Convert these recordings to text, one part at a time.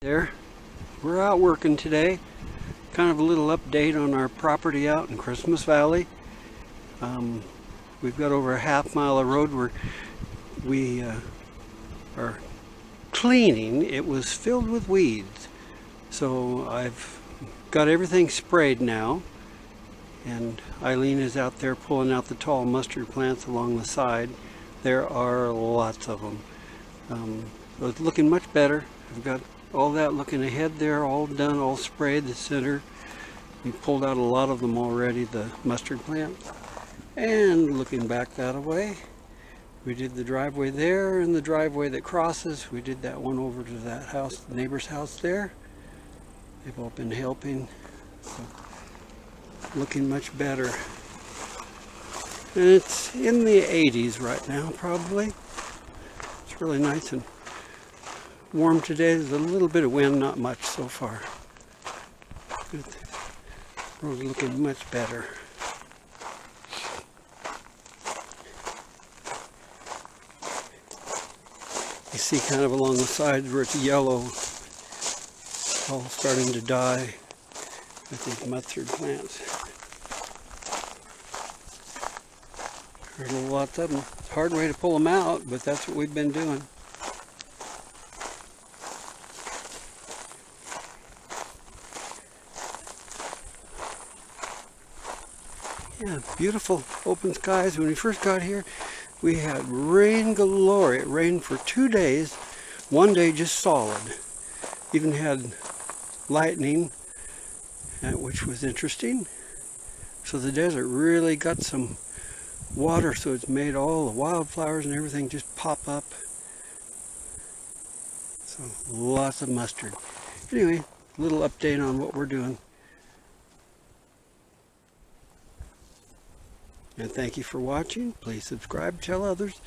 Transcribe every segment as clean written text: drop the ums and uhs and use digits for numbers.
There, we're out working today. Kind of a little update on our property out in Christmas Valley. We've got over a half-mile of road where we are cleaning. It was filled with weeds, so I've got everything sprayed now, and Eileen is out there pulling out the tall mustard plants along the side. There are lots of them. So it's looking much better. I've got all that looking ahead there, all done, all sprayed. The center, we pulled out a lot of them already, the mustard plants. And looking back that way, we did the driveway there and the driveway that crosses. We did that one over to that house, the neighbor's house there. They've all been helping, so looking much better. And it's in the 80s right now, probably. It's really nice and warm today. There's a little bit of wind, not much so far. The road's looking much better. You see kind of along the sides where it's yellow, all starting to die with these mustard plants. There's lots of them. It's a hard way to pull them out, but that's what we've been doing. Yeah, beautiful open skies. When we first got here, we had rain galore. It rained for 2 days. One day just solid. Even had lightning, which was interesting. So the desert really got some water, so it's made all the wildflowers and everything just pop up. So lots of mustard. Anyway, a little update on what we're doing. And thank you for watching. Please subscribe, tell others,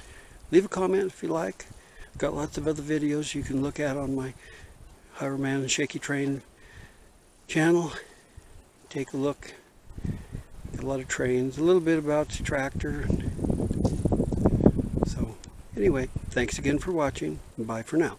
leave a comment if you like. I've got lots of other videos you can look at on my Hoverman and Shaky Train channel. Take a look. Got a lot of trains, a little bit about the tractor. So anyway, thanks again for watching. Bye for now.